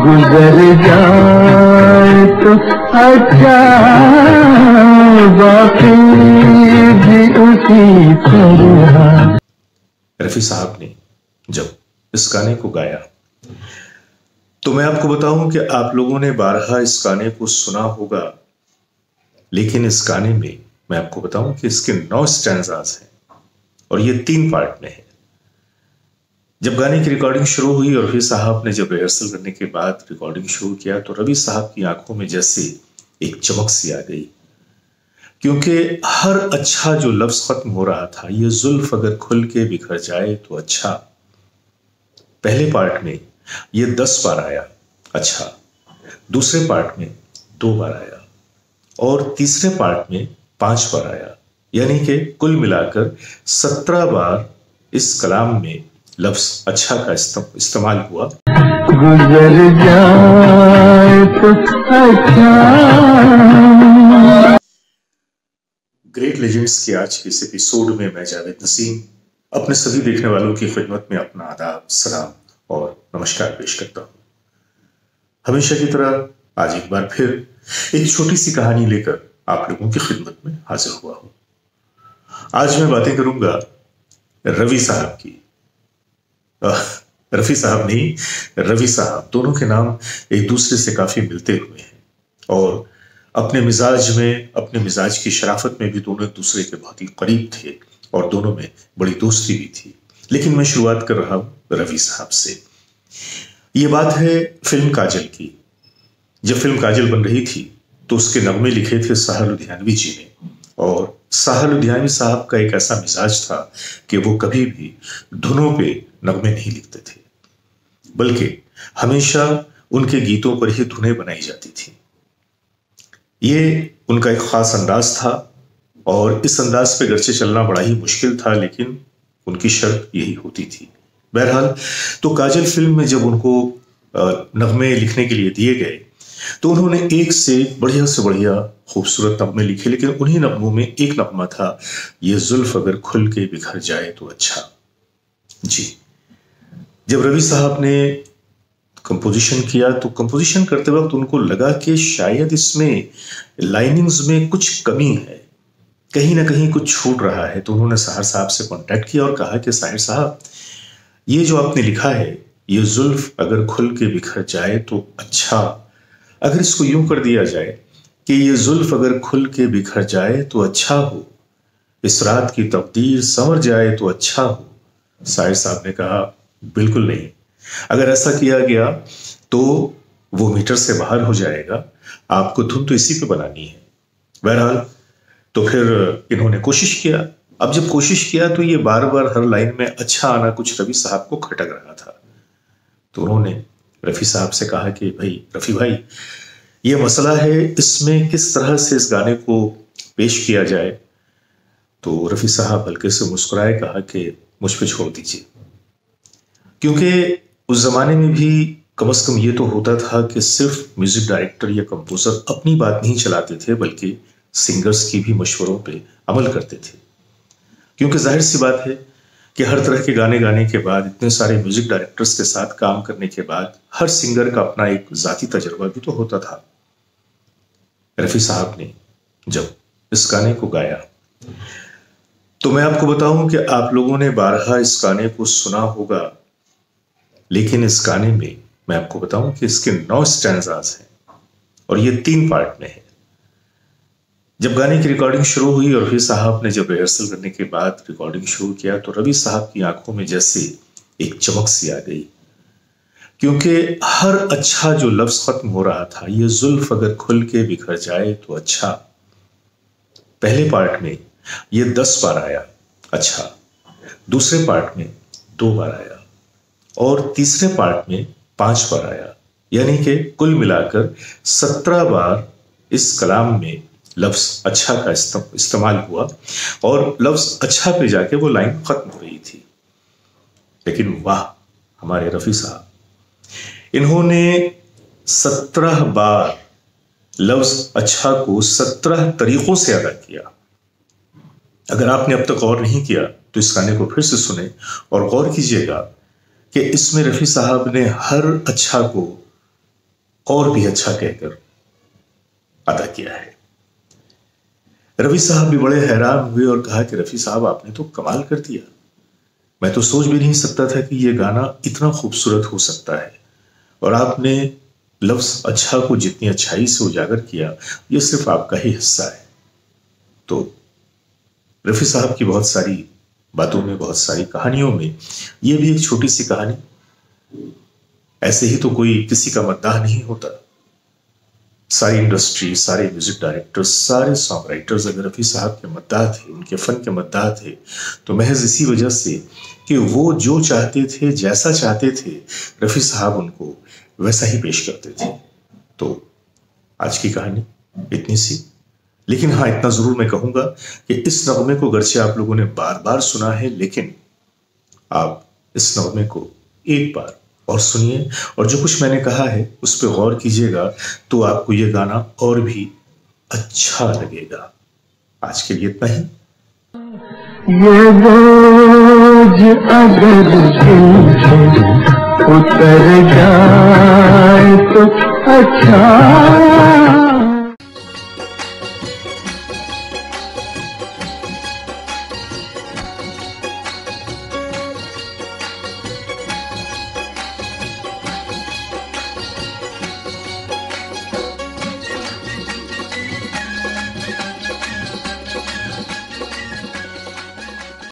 गुजर जाए तो अच्छा, बाकी भी उसी तरह। रफी साहब ने जब इस गाने को गाया तो मैं आपको बताऊं कि आप लोगों ने बारहा इस गाने को सुना होगा, लेकिन इस गाने में मैं आपको बताऊं कि इसके 9 स्टैंजास हैं और ये 3 पार्ट में है। जब गाने की रिकॉर्डिंग शुरू हुई और रफी साहब ने जब रिहर्सल करने के बाद रिकॉर्डिंग शुरू किया तो रवि साहब की आंखों में जैसे एक चमक सी आ गई, क्योंकि हर अच्छा जो लफ्ज खत्म हो रहा था, ये जुल्फ अगर खुल के बिखर जाए तो अच्छा, पहले पार्ट में ये 10 बार आया अच्छा, दूसरे पार्ट में 2 बार आया और तीसरे पार्ट में 5 बार आया, यानी कि कुल मिलाकर 17 बार इस कलाम में लफ्ज अच्छा का इस्तेमाल हुआ। गुजर जाए तो अच्छा। ग्रेट लेजेंड्स के आज के इस एपिसोड में मैं जावेद नसीम अपने सभी देखने वालों की खिदमत में अपना आदाब, सलाम और नमस्कार पेश करता हूं। हमेशा की तरह आज एक बार फिर एक छोटी सी कहानी लेकर आप लोगों की खिदमत में हाजिर हुआ हूं। आज मैं बातें करूंगा रवि साहब की। रफी साहब नहीं, रवि साहब, दोनों के नाम एक दूसरे से काफी मिलते हुए हैं और अपने मिजाज में, अपने मिजाज की शराफत में भी दोनों एक दूसरे के बहुत ही करीब थे और दोनों में बड़ी दोस्ती भी थी। लेकिन मैं शुरुआत कर रहा हूं रवि साहब से। ये बात है फिल्म काजल की। जब फिल्म काजल बन रही थी तो उसके नगमे लिखे थे साहा लुधियानवी जी ने, और साहा लुधियानवी साहब का एक ऐसा मिजाज था कि वो कभी भी धुनों पे नगमे नहीं लिखते थे, बल्कि हमेशा उनके गीतों पर ही धुनें बनाई जाती थी। ये उनका एक खास अंदाज था और इस अंदाज पे गर्चे चलना बड़ा ही मुश्किल था, लेकिन उनकी शर्त यही होती थी। बहरहाल तो काजल फिल्म में जब उनको नगमे लिखने के लिए दिए गए तो उन्होंने एक से बढ़िया खूबसूरत नगमे लिखे, लेकिन उन्हीं नगमों में एक नगमा था, ये जुल्फ अगर खुल के बिखर जाए तो अच्छा। जी, जब रवि साहब ने कंपोजिशन किया तो कंपोजिशन करते वक्त उनको लगा कि शायद इसमें लाइनिंग्स में कुछ कमी है, कहीं ना कहीं कुछ छूट रहा है। तो उन्होंने साहिर साहब से कांटेक्ट किया और कहा कि साहिर साहब, ये जो आपने लिखा है, ये जुल्फ अगर खुल के बिखर जाए तो अच्छा, अगर इसको यूं कर दिया जाए कि ये जुल्फ अगर खुल के बिखर जाए तो अच्छा हो, इस रात की तकदीर संवर जाए तो अच्छा हो। साहिर साहब ने कहा बिल्कुल नहीं, अगर ऐसा किया गया तो वो मीटर से बाहर हो जाएगा, आपको धुन तो इसी पे बनानी है। बहरहाल तो फिर इन्होंने कोशिश किया। अब जब कोशिश किया तो ये बार बार हर लाइन में अच्छा आना कुछ रवि साहब को खटक रहा था। तो उन्होंने रफी साहब से कहा कि भाई रफी भाई, ये मसला है, इसमें किस तरह से इस गाने को पेश किया जाए। तो रफी साहब हल्के से मुस्कुराए, कहा कि मुझ पे छोड़ दीजिए, क्योंकि उस जमाने में भी कम से कम ये तो होता था कि सिर्फ म्यूजिक डायरेक्टर या कंपोजर अपनी बात नहीं चलाते थे, बल्कि सिंगर्स की भी मशवरों पे अमल करते थे। क्योंकि जाहिर सी बात है कि हर तरह के गाने गाने के बाद, इतने सारे म्यूजिक डायरेक्टर्स के साथ काम करने के बाद, हर सिंगर का अपना एक जाती तजर्बा भी तो होता था। रफी साहब ने जब इस गाने को गाया तो मैं आपको बताऊं कि आप लोगों ने बारहा इस गाने को सुना होगा, लेकिन इस गाने में मैं आपको बताऊं कि इसके 9 स्टैंजास हैं और ये 3 पार्ट में है। जब गाने की रिकॉर्डिंग शुरू हुई और रफी साहब ने जब रिहर्सल करने के बाद रिकॉर्डिंग शुरू किया तो रवि साहब की आंखों में जैसे एक चमक सी आ गई, क्योंकि हर अच्छा जो लफ्ज खत्म हो रहा था, ये जुल्फ अगर खुल के बिखर जाए तो अच्छा, पहले पार्ट में ये 10 बार आया अच्छा, दूसरे पार्ट में 2 बार आया और तीसरे पार्ट में 5 बार आया, यानी कि कुल मिलाकर 17 बार इस कलाम में लफ्ज अच्छा का इस्तेमाल हुआ और लफ्ज अच्छा पे जाके वो लाइन खत्म हो रही थी। लेकिन वाह, हमारे रफी साहब, इन्होंने 17 बार लफ्ज अच्छा को 17 तरीकों से अदा किया। अगर आपने अब तक गौर नहीं किया तो इस गाने को फिर से सुने और गौर कीजिएगा कि इसमें रफी साहब ने हर अच्छा को और भी अच्छा कहकर अदा किया है। रफी साहब भी बड़े हैरान हुए और कहा कि रफी साहब आपने तो कमाल कर दिया, मैं तो सोच भी नहीं सकता था कि यह गाना इतना खूबसूरत हो सकता है, और आपने लफ्ज अच्छा को जितनी अच्छाई से उजागर किया, यह सिर्फ आपका ही हिस्सा है। तो रफी साहब की बहुत सारी बातों में, बहुत सारी कहानियों में यह भी एक छोटी सी कहानी, ऐसे ही तो कोई किसी का मद्दाह नहीं होता। सारी इंडस्ट्री, सारे म्यूजिक डायरेक्टर्स, सारे सॉन्ग राइटर्स अगर रफी साहब के मद्दाह थे, उनके फन के मद्दाह थे, तो महज इसी वजह से कि वो जो चाहते थे, जैसा चाहते थे, रफी साहब उनको वैसा ही पेश करते थे। तो आज की कहानी इतनी सी, लेकिन हाँ, इतना जरूर मैं कहूंगा कि इस नगमे को गर्चे आप लोगों ने बार बार सुना है, लेकिन आप इस नगमे को एक बार और सुनिए, और जो कुछ मैंने कहा है उस पर गौर कीजिएगा, तो आपको यह गाना और भी अच्छा लगेगा। आज के लिए इतना ही। ये बोझ अगर दिल से उतर जाए तो अच्छा